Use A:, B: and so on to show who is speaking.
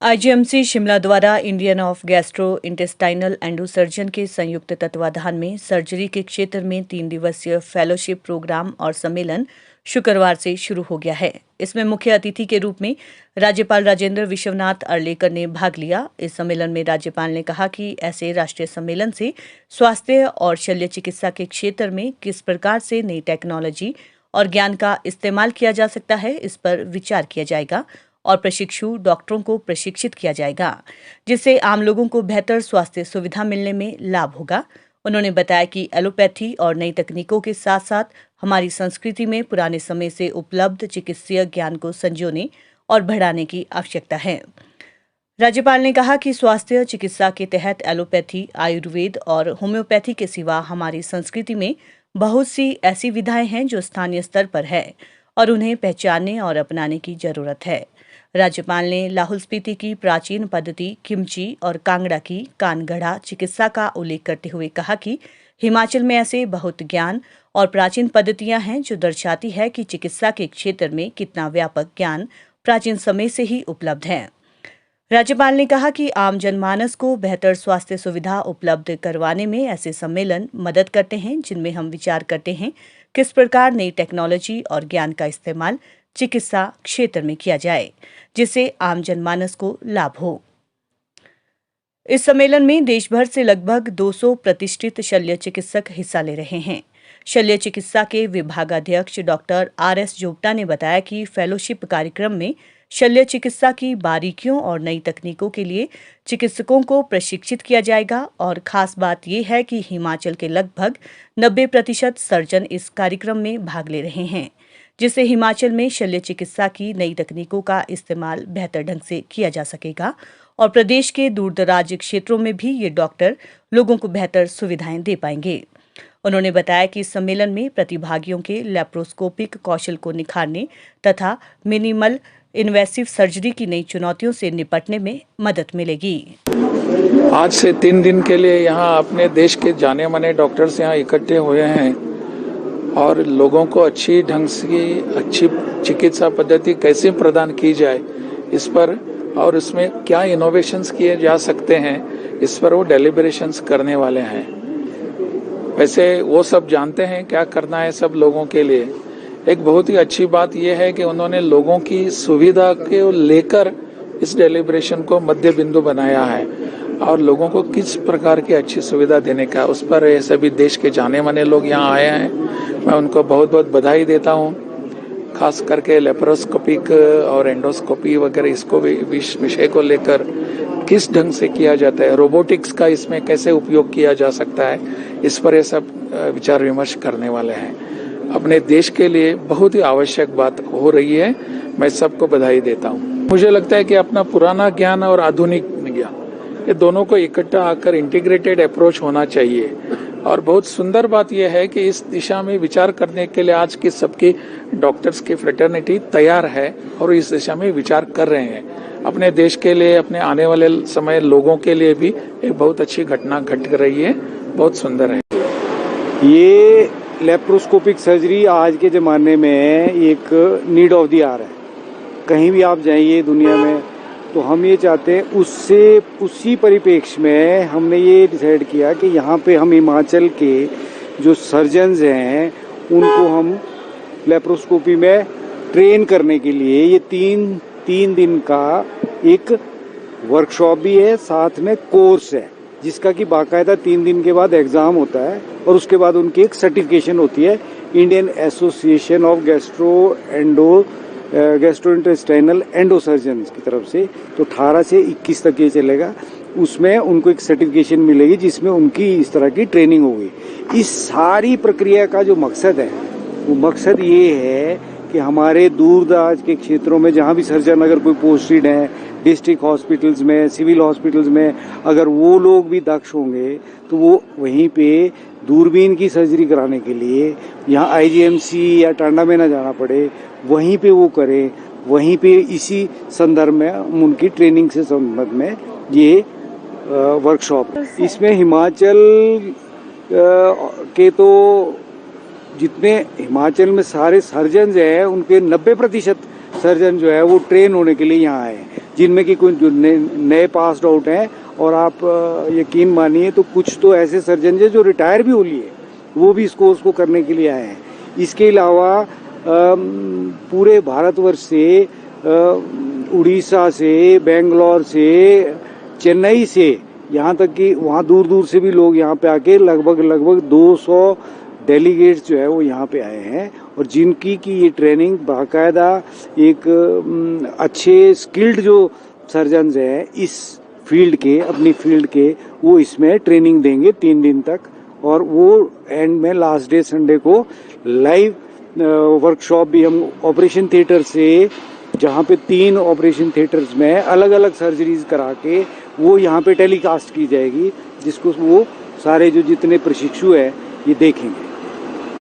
A: IGMC Shimla द्वारा Indian of gastro intestinal एंडोसर्जन के संयुक्त तत्वाधान में सर्जरी के क्षेत्र में 3 दिवसीय फेलोशिप प्रोग्राम और सम्मेलन शुक्रवार से शुरू हो गया है। इसमें मुख्य अतिथि के रूप में राज्यपाल राजेंद्र विश्वनाथ अर्लेकर ने भाग लिया। इस सम्मेलन में राज्यपाल ने कहा कि ऐसे राष्ट्रीय सम्मेलन से स्वास्थ्य और शल्य चिकित्सा के क्षेत्र में किस प्रकार से नई टेक्नोलॉजी और ज्ञान का इस्तेमाल किया जा सकता है, इस पर विचार किया जाएगा और प्रशिक्षु डॉक्टरों को प्रशिक्षित किया जाएगा, जिससे आम लोगों को बेहतर स्वास्थ्य सुविधा मिलने में लाभ होगा। उन्होंने बताया कि एलोपैथी और नई तकनीकों के साथ साथ हमारी संस्कृति में पुराने समय से उपलब्ध चिकित्सीय ज्ञान को संजोने और बढ़ाने की आवश्यकता है। राज्यपाल ने कहा कि स्वास्थ्य चिकित्सा के तहत एलोपैथी, आयुर्वेद और होम्योपैथी के सिवा हमारी संस्कृति में बहुत सी ऐसी विधाएं हैं जो स्थानीय स्तर पर है और उन्हें पहचानने और अपनाने की जरूरत है। राज्यपाल ने लाहौल स्पीति की प्राचीन पद्धति किमची और कांगड़ा की कानगढ़ा चिकित्सा का उल्लेख करते हुए कहा कि हिमाचल में ऐसे बहुत ज्ञान और प्राचीन पद्धतियां हैं जो दर्शाती है कि चिकित्सा के क्षेत्र में कितना व्यापक ज्ञान प्राचीन समय से ही उपलब्ध है। राज्यपाल ने कहा कि आम जनमानस को बेहतर स्वास्थ्य सुविधा उपलब्ध करवाने में ऐसे सम्मेलन मदद करते हैं, जिनमें हम विचार करते हैं किस प्रकार नई टेक्नोलॉजी और ज्ञान का इस्तेमाल चिकित्सा क्षेत्र में किया जाए, जिससे आम जनमानस को लाभ हो। इस सम्मेलन में देश भर से लगभग 200 प्रतिष्ठित शल्य चिकित्सक हिस्सा ले रहे हैं। शल्य चिकित्सा के विभागाध्यक्ष डॉक्टर RS जोप्टा ने बताया कि फेलोशिप कार्यक्रम में शल्य चिकित्सा की बारीकियों और नई तकनीकों के लिए चिकित्सकों को प्रशिक्षित किया जाएगा और खास बात यह है कि हिमाचल के लगभग 90% सर्जन इस कार्यक्रम में भाग ले रहे हैं, जिससे हिमाचल में शल्य चिकित्सा की नई तकनीकों का इस्तेमाल बेहतर ढंग से किया जा सकेगा और प्रदेश के दूरदराज क्षेत्रों में भी ये डॉक्टर लोगों को बेहतर सुविधाएं दे पाएंगे। उन्होंने बताया कि इस सम्मेलन में प्रतिभागियों के लैप्रोस्कोपिक कौशल को निखारने तथा मिनिमल इन्वेसिव सर्जरी की नई चुनौतियों से निपटने में मदद मिलेगी।
B: आज से 3 दिन के लिए यहाँ अपने देश के जाने माने डॉक्टर्स यहाँ इकट्ठे हुए हैं और लोगों को अच्छी ढंग से अच्छी चिकित्सा पद्धति कैसे प्रदान की जाए इस पर और इसमें क्या इनोवेशंस किए जा सकते हैं इस पर वो डेलिब्रेशंस करने वाले हैं। वैसे वो सब जानते हैं क्या करना है सब लोगों के लिए। एक बहुत ही अच्छी बात यह है कि उन्होंने लोगों की सुविधा के लेकर इस डेलिब्रेशन को मध्य बिंदु बनाया है और लोगों को किस प्रकार की अच्छी सुविधा देने का उस पर सभी देश के जाने माने लोग यहाँ आए हैं। मैं उनको बहुत बहुत बधाई देता हूँ। खास करके लेप्रोस्कोपिक और एंडोस्कोपी वगैरह इसको विषय को लेकर किस ढंग से किया जाता है, रोबोटिक्स का इसमें कैसे उपयोग किया जा सकता है, इस पर ये सब विचार विमर्श करने वाले हैं। अपने देश के लिए बहुत ही आवश्यक बात हो रही है। मैं सबको बधाई देता हूँ। मुझे लगता है कि अपना पुराना ज्ञान और आधुनिक ज्ञान ये दोनों को इकट्ठा आकर इंटीग्रेटेड अप्रोच होना चाहिए और बहुत सुंदर बात यह है कि इस दिशा में विचार करने के लिए आज की सबकी डॉक्टर्स की फ्रेटर्निटी तैयार है और इस दिशा में विचार कर रहे हैं। अपने देश के लिए, अपने आने वाले समय लोगों के लिए भी एक बहुत अच्छी घटना घट रही है, बहुत सुंदर है।
C: ये लेप्रोस्कोपिक सर्जरी आज के ज़माने में एक नीड ऑफ द आवर है। कहीं भी आप जाइए दुनिया में तो हम ये चाहते हैं उसी परिप्रेक्ष्य में हमने ये डिसाइड किया कि यहाँ पे हम हिमाचल के जो सर्जन्स हैं उनको हम लेप्रोस्कोपी में ट्रेन करने के लिए ये तीन दिन का एक वर्कशॉप भी है, साथ में कोर्स है जिसका कि बाकायदा 3 दिन के बाद एग्ज़ाम होता है और उसके बाद उनकी एक सर्टिफिकेशन होती है इंडियन एसोसिएशन ऑफ गैस्ट्रोइंटेस्टाइनल एंडोसर्जन्स की तरफ से। तो 18 से 21 तक ये चलेगा। उसमें उनको एक सर्टिफिकेशन मिलेगी जिसमें उनकी इस तरह की ट्रेनिंग होगी। इस सारी प्रक्रिया का जो मकसद है वो मकसद ये है कि हमारे दूर दराज के क्षेत्रों में जहाँ भी सर्जन अगर कोई पोस्टेड हैं डिस्ट्रिक्ट हॉस्पिटल्स में, सिविल हॉस्पिटल्स में, अगर वो लोग भी दक्ष होंगे तो वो वहीं पे दूरबीन की सर्जरी कराने के लिए यहाँ आईजीएमसी या टांडा में ना जाना पड़े, वहीं पे वो करें। वहीं पे इसी संदर्भ में उनकी ट्रेनिंग से संबंध में ये वर्कशॉप। इसमें हिमाचल के तो जितने हिमाचल में सारे सर्जन हैं उनके 90% सर्जन जो है वो ट्रेन होने के लिए यहाँ आए हैं। जिनमें कि कोई जो नए पास्ड आउट हैं, और आप यकीन मानिए तो कुछ तो ऐसे सर्जन हैं जो रिटायर भी हो लिए, वो भी इस कोर्स को करने के लिए आए हैं। इसके अलावा पूरे भारतवर्ष से, उड़ीसा से, बेंगलोर से, चेन्नई से, यहाँ तक कि वहाँ दूर दूर से भी लोग यहाँ पे आके लगभग 200 डेलीगेट्स जो है वो यहाँ पे आए हैं, और जिनकी की ये ट्रेनिंग बाकायदा एक अच्छे स्किल्ड जो सर्जन्स हैं इस फील्ड के, अपनी फील्ड के, वो इसमें ट्रेनिंग देंगे 3 दिन तक, और वो एंड में लास्ट डे संडे को लाइव वर्कशॉप भी हम ऑपरेशन थिएटर से, जहाँ पे 3 ऑपरेशन थिएटर्स में अलग अलग सर्जरीज करा के वो यहाँ पे टेलीकास्ट की जाएगी, जिसको वो सारे जो जितने प्रशिक्षु है ये देखेंगे।